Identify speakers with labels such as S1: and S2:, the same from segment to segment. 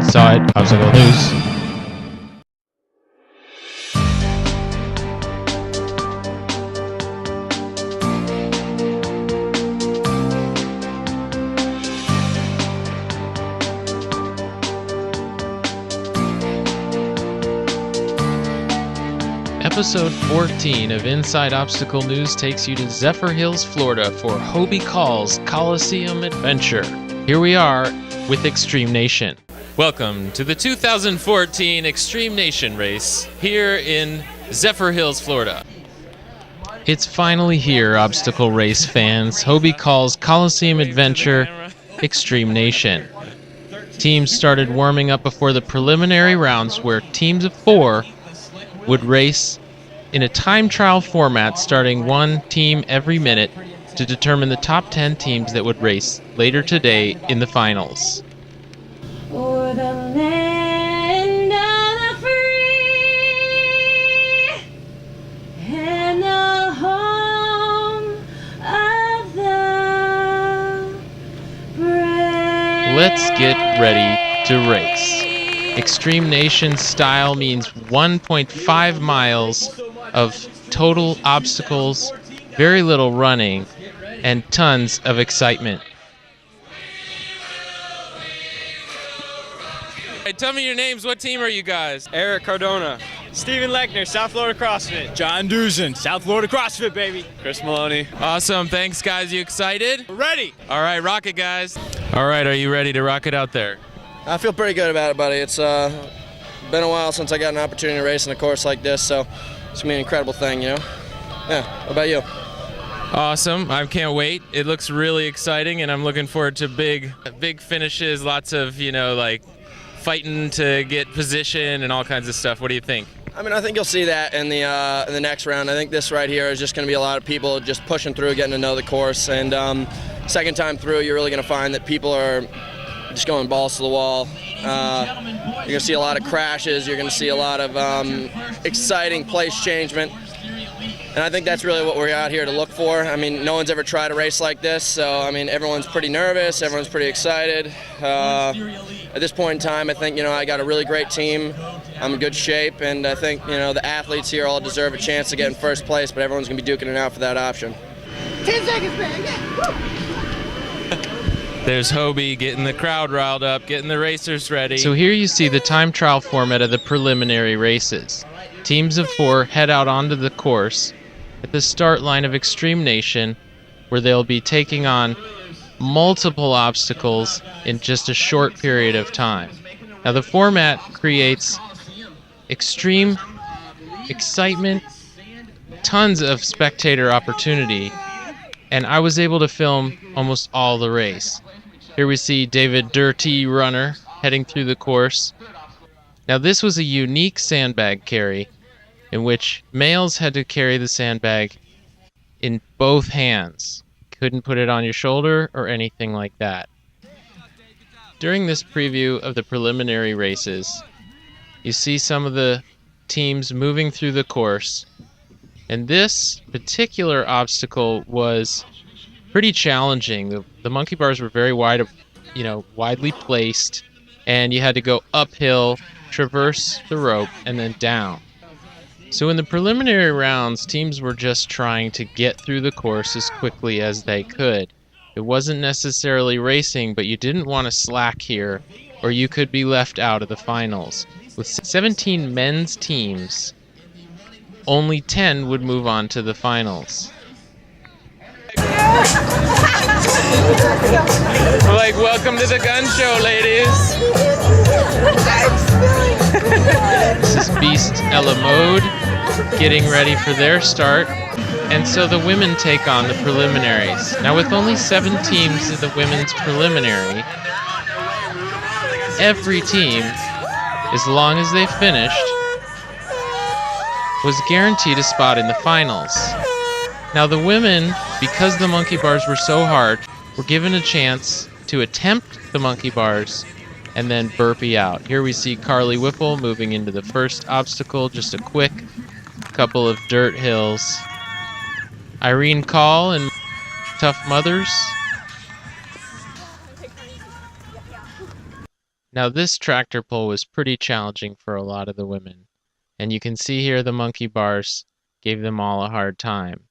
S1: Inside Obstacle News. Episode 14 of Inside Obstacle News takes you to Zephyr Hills, Florida for Hobie Call's Coliseum Adventure. Here we are with Extreme Nation. Welcome to the 2014 Extreme Nation race here in Zephyr Hills, Florida. It's finally here, obstacle race fans. Hobie Call's Coliseum Adventure Extreme Nation. Teams started warming up before the preliminary rounds where teams of 4 would race in a time trial format, starting one team every minute to determine the top 10 teams that would race later today in the finals.
S2: For the land of the free and the home of the brave.
S1: Let's get ready to race. Extreme Nation style means 1.5 miles of total obstacles, very little running, and tons of excitement.
S3: Hey, tell me your names. What team are you guys?
S4: Eric Cardona. Steven Lechner, South Florida CrossFit.
S5: John Dusen, South Florida CrossFit, baby.
S4: Chris Maloney.
S3: Awesome. Thanks, guys. You excited?
S4: Ready.
S3: All right, rock it, guys. All right, are you ready to rock it out there?
S6: I feel pretty good about it, buddy. It's been a while since I got an opportunity to race in a course like this, so it's going to be an incredible thing, you know? Yeah, what about you?
S3: Awesome. I can't wait. It looks really exciting, and I'm looking forward to big finishes, lots of, like fighting to get position and all kinds of stuff. What do you think?
S6: I mean, I think you'll see that in the next round. I think this right here is just going to be a lot of people just pushing through, getting to know the course, and second time through, you're really going to find that people are just going balls to the wall. You're going to see a lot of crashes. You're going to see a lot of exciting place changement. And I think that's really what we're out here to look for. I mean, no one's ever tried a race like this, so I mean, everyone's pretty nervous. Everyone's pretty excited. At this point in time, I think, I got a really great team. I'm in good shape, and I think, the athletes here all deserve a chance to get in first place, but everyone's going to be duking it out for that option.
S2: 10 seconds, man. Yeah.
S3: There's Hobie getting the crowd riled up, getting the racers ready.
S1: So here you see the time trial format of the preliminary races. Teams of 4 head out onto the course at the start line of Extreme Nation, where they'll be taking on multiple obstacles in just a short period of time. Now the format creates extreme excitement, tons of spectator opportunity, and I was able to film almost all the race. Here we see David Dirty Runner heading through the course. Now this was a unique sandbag carry in which males had to carry the sandbag in both hands. Couldn't put it on your shoulder or anything like that. During this preview of the preliminary races, you see some of the teams moving through the course, and this particular obstacle was pretty challenging. The monkey bars were very wide, widely placed, and you had to go uphill, traverse the rope, and then down. So in the preliminary rounds, teams were just trying to get through the course as quickly as they could. It wasn't necessarily racing, but you didn't want to slack here, or you could be left out of the finals. With 17 men's teams, only 10 would move on to the finals.
S3: Welcome to the gun show, ladies.
S1: This is Beast Ella Mode getting ready for their start. And so the women take on the preliminaries. Now with only 7 teams in the women's preliminary, every team, as long as they finished, was guaranteed a spot in the finals. Now the women, because the monkey bars were so hard, were given a chance to attempt the monkey bars and then burpee out. Here we see Carly Whipple moving into the first obstacle, just a quick couple of dirt hills. Irene Call and Tough Mothers Now this tractor pull was pretty challenging for a lot of the women. And you can see here the monkey bars gave them all a hard time.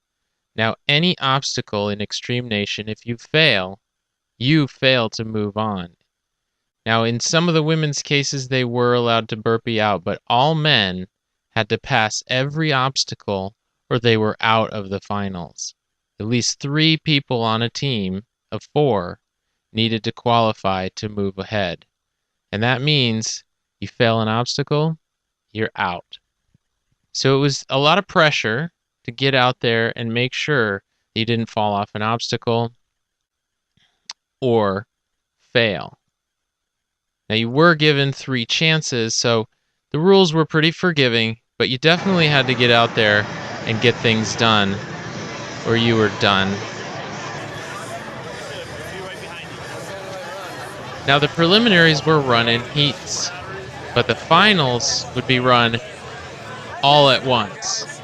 S1: Now any obstacle in Extreme Nation, if you fail to move on. Now in some of the women's cases they were allowed to burpee out, but all men had to pass every obstacle or they were out of the finals. At least 3 people on a team of 4 needed to qualify to move ahead. And that means you fail an obstacle, you're out. So it was a lot of pressure to get out there and make sure you didn't fall off an obstacle or fail. Now you were given 3 chances, so the rules were pretty forgiving, but you definitely had to get out there and get things done or you were done. Now the preliminaries were run in heats, but the finals would be run all at once.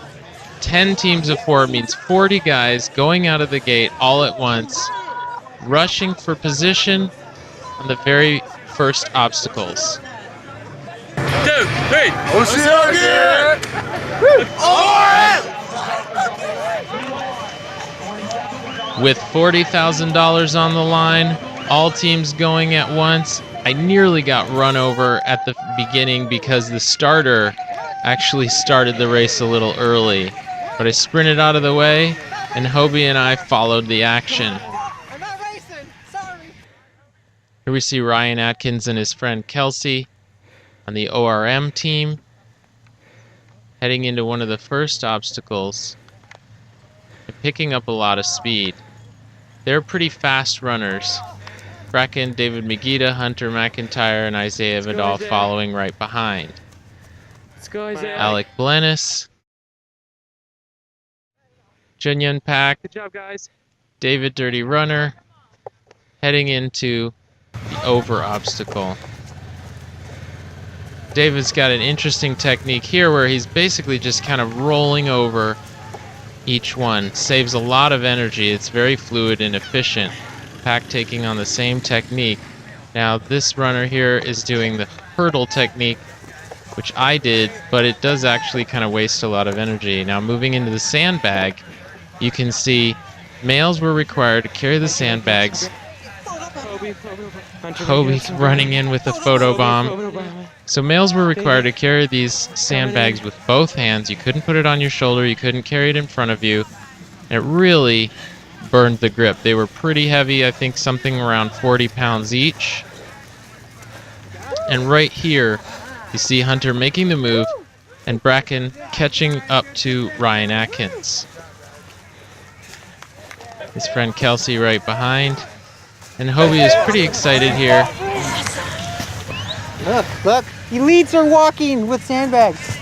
S1: 10 teams of 4 means 40 guys going out of the gate all at once, rushing for position on the very first obstacles.
S3: 2, 3.
S1: With $40,000 on the line, all teams going at once, I nearly got run over at the beginning because the starter actually started the race a little early. But I sprinted out of the way, and Hobie and I followed the action.
S2: I'm not racing. Sorry.
S1: Here we see Ryan Atkins and his friend Kelsey on the ORM team, heading into one of the first obstacles and picking up a lot of speed. They're pretty fast runners. Bracken, David Megita, Hunter McIntyre, and Isaiah Vidal following right behind.
S3: Let's go, Isaiah.
S1: Alec Blennis, Junyun Pak,
S3: Good job, guys.
S1: David Dirty Runner, heading into the over obstacle. David's got an interesting technique here where he's basically just kind of rolling over each one. Saves a lot of energy. It's very fluid and efficient. Pak taking on the same technique. Now this runner here is doing the hurdle technique, which I did, but it does actually kind of waste a lot of energy. Now moving into the sandbag, you can see males were required to carry the sandbags. Hobie's running in with a photo bomb. So males were required to carry these sandbags with both hands. You couldn't put it on your shoulder, you couldn't carry it in front of you. And it really burned the grip. They were pretty heavy, I think something around 40 pounds each. And right here, you see Hunter making the move and Bracken catching up to Ryan Atkins. His friend Kelsey right behind. And Hobie is pretty excited here.
S2: Look, elites are walking with sandbags.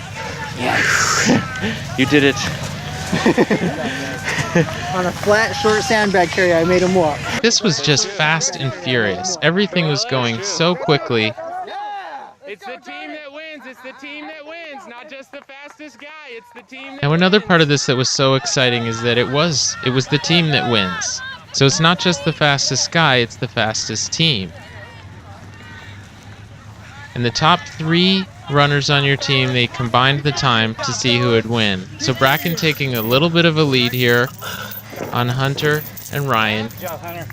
S1: You did it.
S2: On a flat, short sandbag carry, I made them walk.
S1: This was just fast and furious. Everything was going so quickly.
S3: It's the team that wins. It's the team that wins, not just the fastest guy. It's the team that
S1: Now another part of this that was so exciting is that it was the team that wins. So it's not just the fastest guy, it's the fastest team. And the top 3 runners on your team, they combined the time to see who would win. So Bracken taking a little bit of a lead here on Hunter and Ryan.
S5: Good job, Hunter.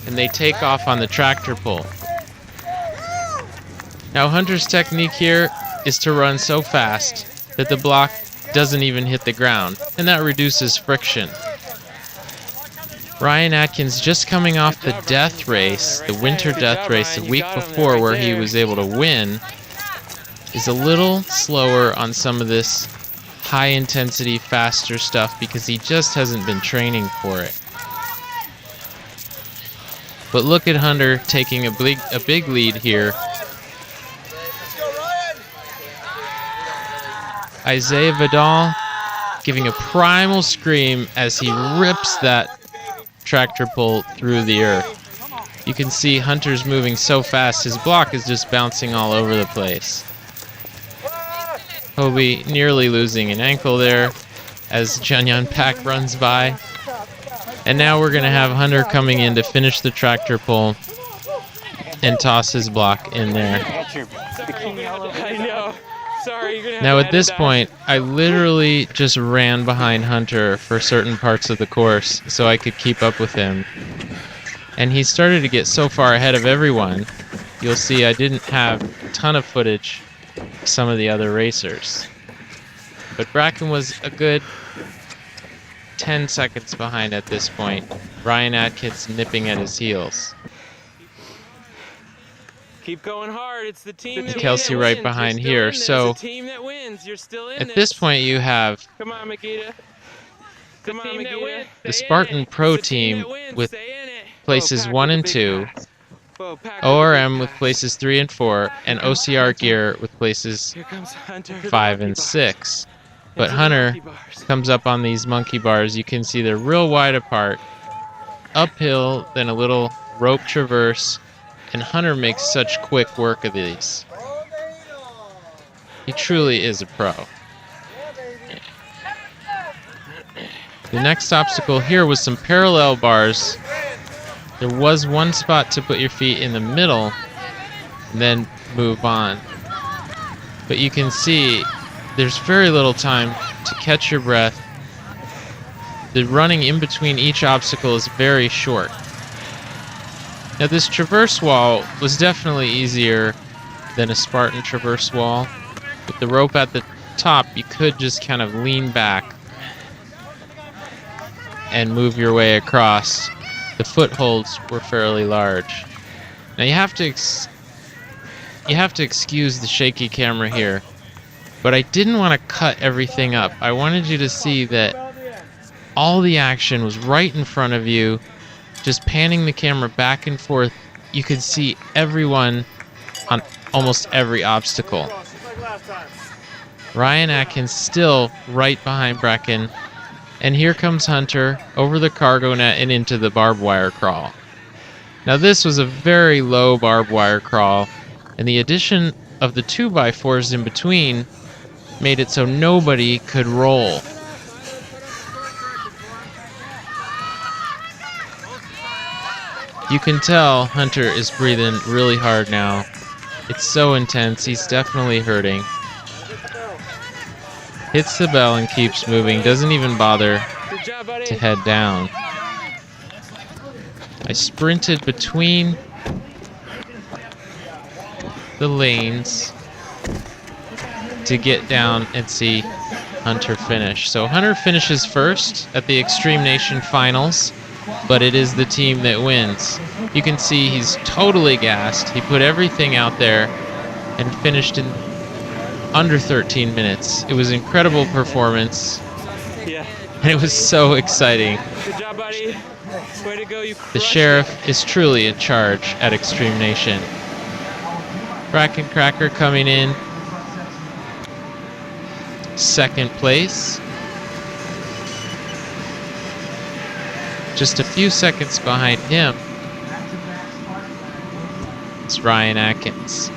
S1: And they take off on the tractor pull. Now Hunter's technique here is to run so fast that the block doesn't even hit the ground, and that reduces friction. Ryan Atkins just coming off the death race, the winter death race the week before where he was able to win, is a little slower on some of this high intensity, faster stuff because he just hasn't been training for it. But look at Hunter taking a big lead here. Isaiah Vidal giving a primal scream as he rips that tractor pull through the earth. You can see Hunter's moving so fast, his block is just bouncing all over the place. Hobie nearly losing an ankle there as Junyun Pak runs by. And now we're going to have Hunter coming in to finish the tractor pull and toss his block in there.
S5: picture. Bikini all over.
S3: I know. Sorry, you're gonna have
S1: Now
S3: to
S1: at this
S3: edit that.
S1: point, I literally just ran behind Hunter for certain parts of the course so I could keep up with him. And he started to get so far ahead of everyone. You'll see I didn't have a ton of footage of some of the other racers. But Bracken was a good 10 seconds behind at this point. Ryan Atkins nipping at his heels.
S3: Keep going hard. It's the team.
S1: With
S3: that
S1: Kelsey
S3: wins.
S1: right
S3: You're
S1: behind
S3: still
S1: here,
S3: in this.
S1: so
S3: It's a team that wins. You're still in
S1: at this point you have
S3: Come on, Makita. Come on, Makita.
S1: the Spartan Pro team with places 1 and 2,
S3: Whoa, pack
S1: ORM with places 3 and 4, and OCR Gear with places
S3: Here comes Hunter.
S1: 5 and 6. But Hunter comes up on these monkey bars. You can see they're real wide apart. Uphill, then a little rope traverse, and Hunter makes such quick work of these. He truly is a pro. The next obstacle here was some parallel bars. There was one spot to put your feet in the middle and then move on. But you can see there's very little time to catch your breath. The running in between each obstacle is very short. Now this traverse wall was definitely easier than a Spartan traverse wall. With the rope at the top, you could just kind of lean back and move your way across. The footholds were fairly large. Now you have to excuse the shaky camera here, but I didn't want to cut everything up. I wanted you to see that all the action was right in front of you. Just panning the camera back and forth, you could see everyone on almost every obstacle. Ryan Atkins still right behind Bracken. And here comes Hunter over the cargo net and into the barbed wire crawl. Now this was a very low barbed wire crawl, and the addition of the 2x4s in between made it so nobody could roll. You can tell Hunter is breathing really hard now. It's so intense, he's definitely hurting. Hits the bell and keeps moving, doesn't even bother
S3: Good job, buddy.
S1: to head down. I sprinted between the lanes to get down and see Hunter finish. So Hunter finishes first at the Extreme Nation Finals, but it is the team that wins. You can see he's totally gassed. He put everything out there and finished in under 13 minutes. It was an incredible performance,
S3: Yeah.
S1: and it was so exciting.
S3: Good job, buddy. Way to go. You
S1: The
S3: crushed
S1: sheriff is truly in charge at Extreme Nation. Bracken Cracker coming in second place. Just a few seconds behind him is Ryan Atkins.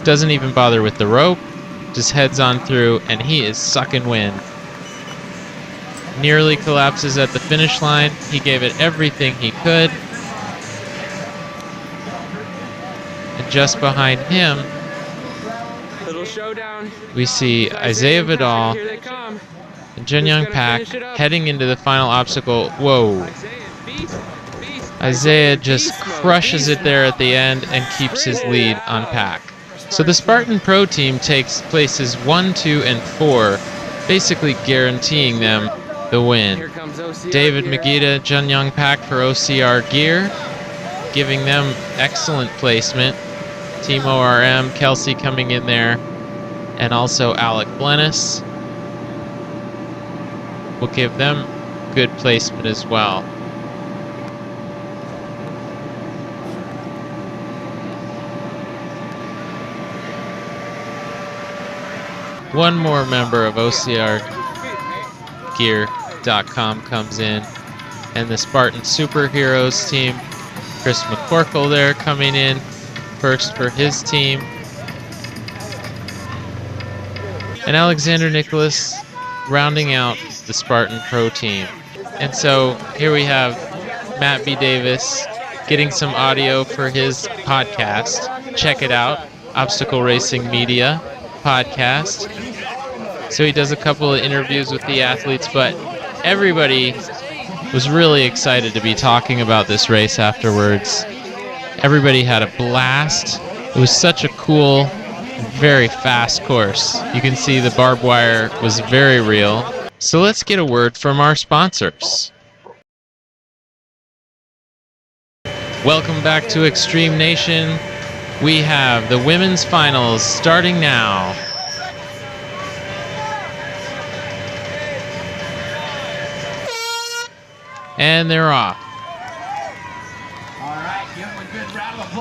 S1: Doesn't even bother with the rope, just heads on through, and he is sucking wind. Nearly collapses at the finish line. He gave it everything he could. And just behind him,
S3: it. Little showdown.
S1: we see Isaiah Vidal
S3: Here they come.
S1: and Jun Young Pak heading into the final obstacle. Whoa.
S3: Isaiah, beast.
S1: Isaiah just crushes it there at the end and keeps his lead on Pak. So the Spartan Pro team takes places 1, 2, and 4, basically guaranteeing them the win.
S3: Here comes OCR
S1: David
S3: Gear.
S1: Magida, Jun Young Pak for OCR Gear, giving them excellent placement. Team ORM, Kelsey coming in there, and also Alec Blennis will give them good placement as well. One more member of OCRGear.com comes in, and the Spartan Superheroes team, Chris McCorkle there coming in first for his team, and Alexander Nicholas rounding out the Spartan Pro team. And so here we have Matt B. Davis getting some audio for his podcast. Check it out, Obstacle Racing Media podcast. So he does a couple of interviews with the athletes, but everybody was really excited to be talking about this race afterwards. Everybody had a blast. It was such a cool, very fast course. You can see the barbed wire was very real. So let's get a word from our sponsors. Welcome back to Extreme Nation. We have the women's finals starting now. And they're off.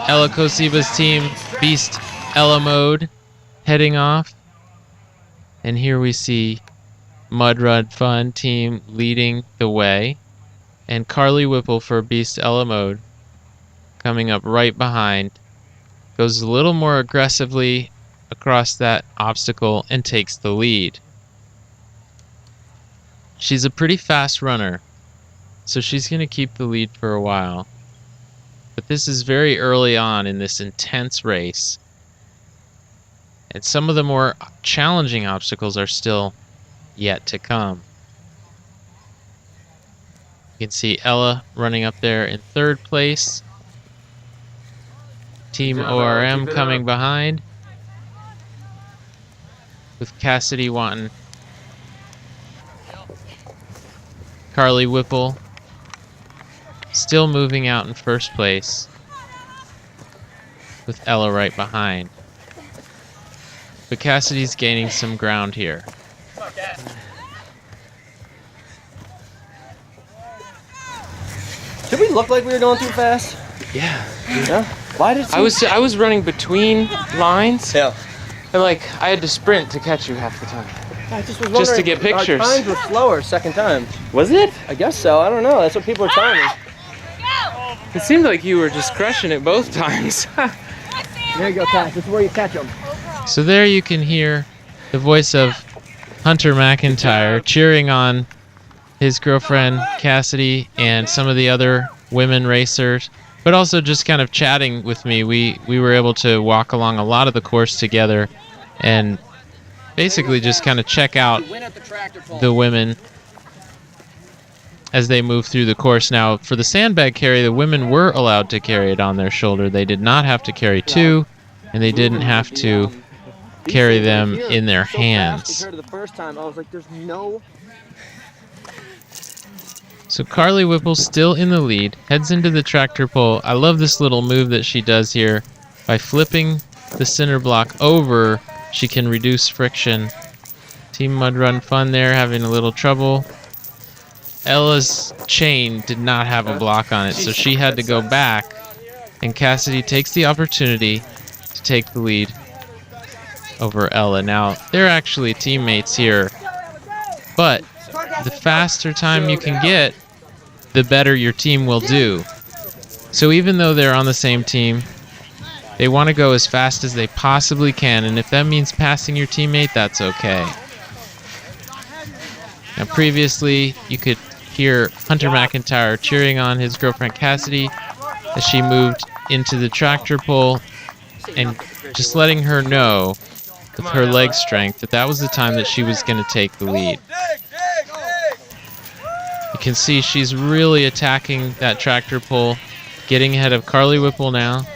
S1: Ella Kosiba's team, Beast Ella Mode, heading off. And here we see Mud Run Fun team leading the way. And Carly Whipple for Beast Ella Mode coming up right behind. Goes a little more aggressively across that obstacle and takes the lead. She's a pretty fast runner, so she's going to keep the lead for a while. But this is very early on in this intense race. And some of the more challenging obstacles are still yet to come. You can see Ella running up there in third place. Team ORM coming behind, with Cassidy wanting Carly Whipple still moving out in first place, with Ella right behind. But Cassidy's gaining some ground here.
S6: Did we look like we were going too fast?
S3: Yeah.
S6: Yeah. Why did
S3: I was running between lines.
S6: Yeah.
S3: And like I had to sprint to catch you half the time.
S6: I just was
S3: Just to
S6: wondering,
S3: get pictures.
S6: Our times were slower second time.
S3: Was it?
S6: I guess so. I don't know. That's what people are telling me.
S3: It seemed like you were just crushing it both times.
S2: There you go, Cass. This is where you catch them.
S1: So there you can hear the voice of Hunter McIntyre cheering on his girlfriend Cassidy and some of the other women racers, but also just kind of chatting with me. We were able to walk along a lot of the course together and basically just kind of check out the women as they move through the course. Now, for the sandbag carry, the women were allowed to carry it on their shoulder. They did not have to carry two, and they didn't have to carry them in their hands. So Carly Whipple still in the lead, heads into the tractor pull. I love this little move that she does here. By flipping the center block over, she can reduce friction. Team Mud Run Fun there having a little trouble. Ella's chain did not have a block on it, so she had to go back, and Cassidy takes the opportunity to take the lead over Ella. Now, they're actually teammates here, but the faster time you can get, the better your team will do. So even though they're on the same team, they want to go as fast as they possibly can, and if that means passing your teammate, that's okay. Now previously, you could hear Hunter McIntyre cheering on his girlfriend Cassidy as she moved into the tractor pull and just letting her know with her leg strength that that was the time that she was going to take the lead. You can see she's really attacking that tractor pull, getting ahead of Carly Whipple now,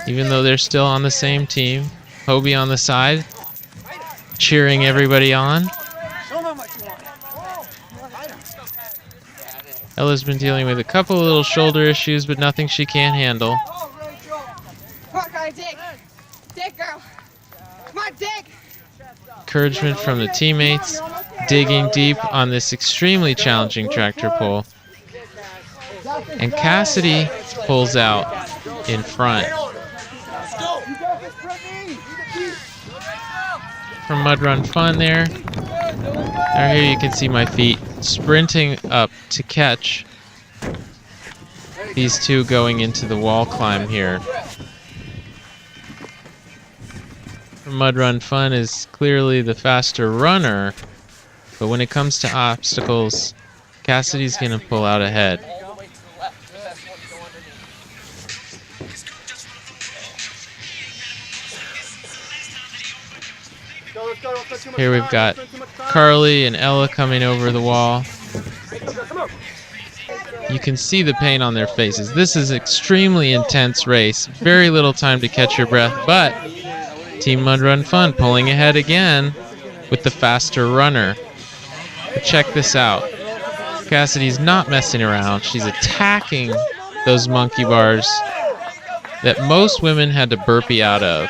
S1: even though they're still on the same team. Hobie on the side, cheering everybody on. Ella's been dealing with a couple of little shoulder issues, but nothing she can't handle.
S7: Come on, gotta dig. Dig, girl. Come on, dig.
S1: Encouragement from the teammates, digging deep on this extremely challenging tractor pull. And Cassidy pulls out in front. From Mud Run Fun there. Now here you can see my feet sprinting up to catch these two going into the wall climb here. Mud Run Fun is clearly the faster runner, but when it comes to obstacles, Cassidy's gonna pull out ahead. Here we've got Carly and Ella coming over the wall. You can see the pain on their faces. This is an extremely intense race. Very little time to catch your breath, but Team Mud Run Fun pulling ahead again with the faster runner. But check this out. Cassidy's not messing around. She's attacking those monkey bars that most women had to burpee out of.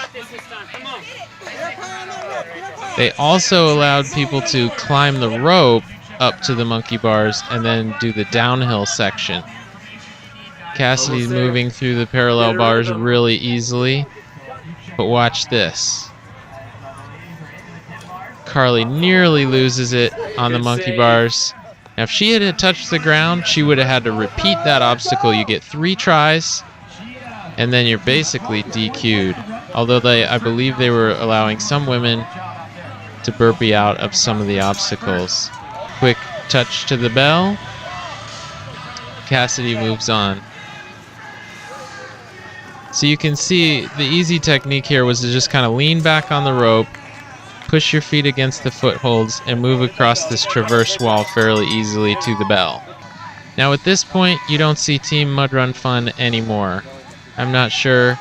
S1: They also allowed people to climb the rope up to the monkey bars and then do the downhill section. Cassidy's moving through the parallel bars really easily, but watch this. Carly nearly loses it on the monkey bars. Now if she had touched the ground, she would have had to repeat that obstacle. You get 3 tries, and then you're basically DQ'd. Although I believe they were allowing some women to burpee out of some of the obstacles. Quick touch to the bell. Cassidy moves on. So you can see the easy technique here was to just kind of lean back on the rope, push your feet against the footholds, and move across this traverse wall fairly easily to the bell. Now at this point, you don't see Team Mud Run Fun anymore. I'm not sure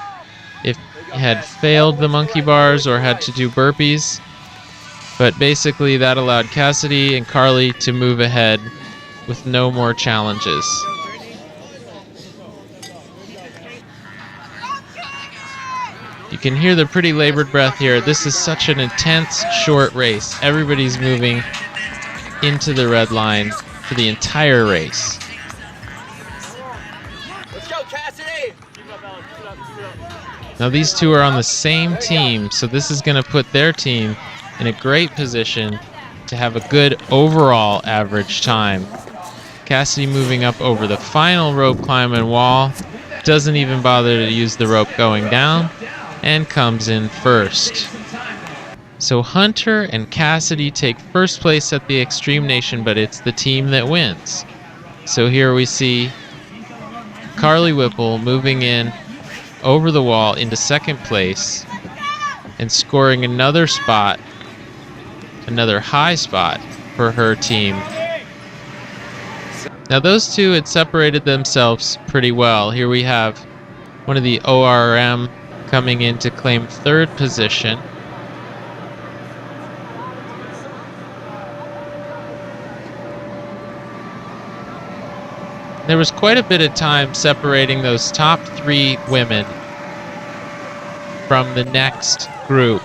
S1: if you had failed the monkey bars or had to do burpees, but basically that allowed Cassidy and Carly to move ahead with no more challenges. You can hear the pretty labored breath here. This is such an intense, short race. Everybody's moving into the red line for the entire race.
S2: Let's go, Cassidy!
S1: Now these two are on the same team, so this is going to put their team in a great position to have a good overall average time. Cassidy moving up over the final rope climb and wall, doesn't even bother to use the rope going down, and comes in first. So Hunter and Cassidy take first place at the Extreme Nation, but it's the team that wins. So here we see Carly Whipple moving in over the wall into second place and scoring another spot, another high spot for her team. Now those two had separated themselves pretty well. Here we have one of the ORM coming in to claim third position. There was quite a bit of time separating those top 3 women from the next group.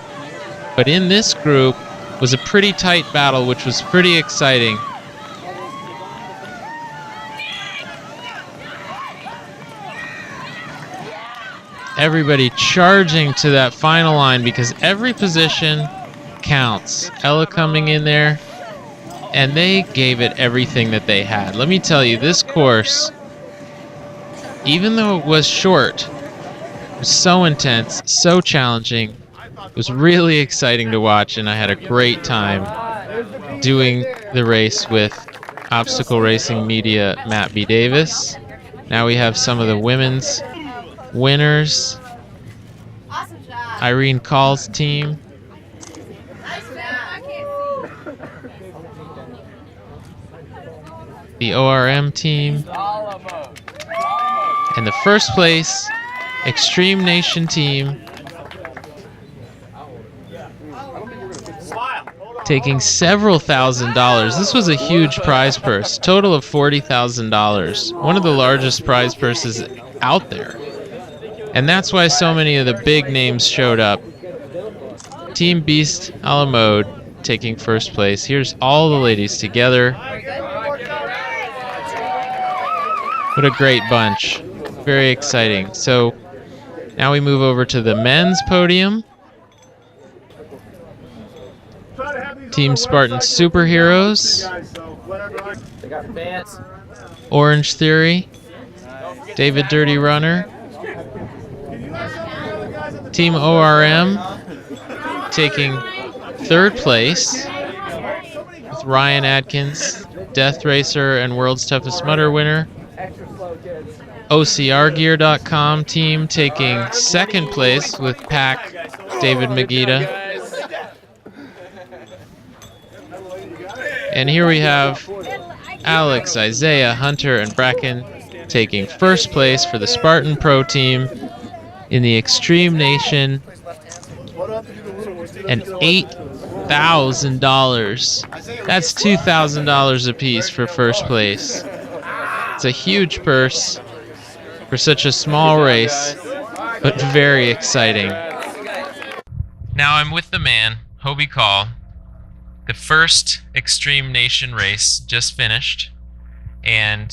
S1: But in this group was a pretty tight battle, which was pretty exciting. Everybody charging to that final line because every position counts. Ella coming in there, and they gave it everything that they had. Let me tell you, this course, even though it was short, it was so intense, so challenging. It was really exciting to watch, and I had a great time doing the race with Obstacle Racing Media Matt B. Davis. Now we have some of the women's winners. Irene Call's team. The ORM team. And the first place Extreme Nation team taking several $1,000s. This was a huge prize purse, total of $40,000. One of the largest prize purses out there. And that's why so many of the big names showed up. Team Beast a la mode taking first place. Here's all the ladies together. What a great bunch. Very exciting. So now we move over to the men's podium. Team Spartan Superheroes. Orange Theory. David Dirty Runner. Team ORM taking third place with Ryan Adkins, Death Racer and World's Toughest Mudder winner. OCRgear.com team taking second place with Pack David Magida. And here we have Alex, Isaiah, Hunter, and Bracken taking first place for the Spartan Pro team in the Extreme Nation. And $8,000. That's $2,000 apiece for first place. It's a huge purse for such a small race, but very exciting. Now I'm with the man, Hobie Call. The first Extreme Nation race just finished, and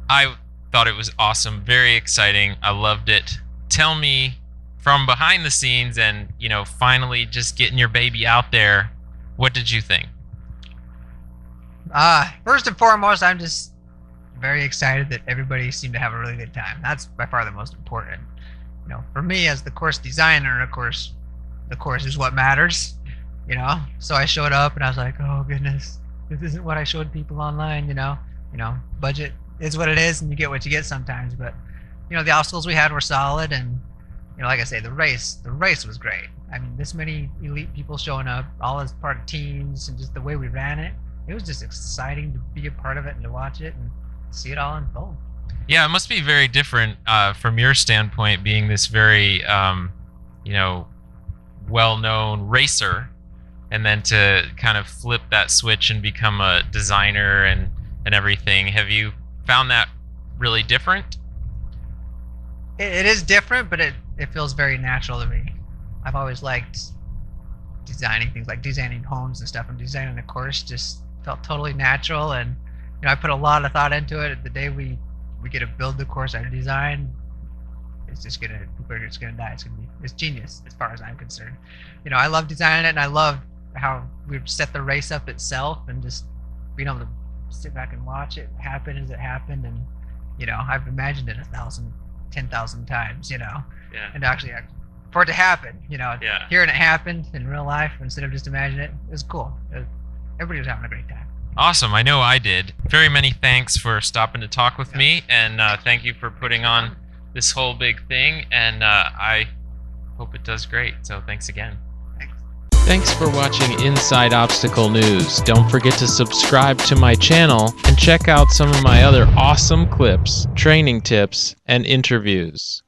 S1: I thought it was awesome, very exciting. I loved it. Tell me, from behind the scenes and, you know, finally just getting your baby out there, what did you think?
S8: First and foremost, I'm just very excited that everybody seemed to have a really good time. That's by far the most important. You know, for me as the course designer, of course, the course is what matters, you know? So I showed up and I was like, oh goodness, this isn't what I showed people online, you know? Budget is what it is and you get what you get sometimes, but you know, the obstacles we had were solid, and you know, like I say, the race was great. I mean, this many elite people showing up, all as part of teams, and just the way we ran it, it was just exciting to be a part of it and to watch it and see it all unfold.
S1: Yeah, it must be very different from your standpoint, being this very, you know, well-known racer, and then to kind of flip that switch and become a designer and everything. Have you found that really different?
S8: It is different, but it feels very natural to me. I've always liked designing things, like designing homes and stuff, and designing a course just felt totally natural. And you know, I put a lot of thought into it. The day we get to build the course I design, it's just gonna, people are just gonna die. It's genius as far as I'm concerned. You know, I love designing it, and I love how we've set the race up itself, and just being able to sit back and watch it happen as it happened. And you know, I've imagined it 10,000 times, you know, and actually for it to happen, you know, hearing it happen in real life instead of just imagining it, it was cool. Everybody was having a great time.
S1: Awesome. I know I did. Very many thanks for stopping to talk with me, and thank you for putting on this whole big thing, and I hope it does great. So thanks again. Thanks for watching Inside Obstacle News. Don't forget to subscribe to my channel and check out some of my other awesome clips, training tips, and interviews.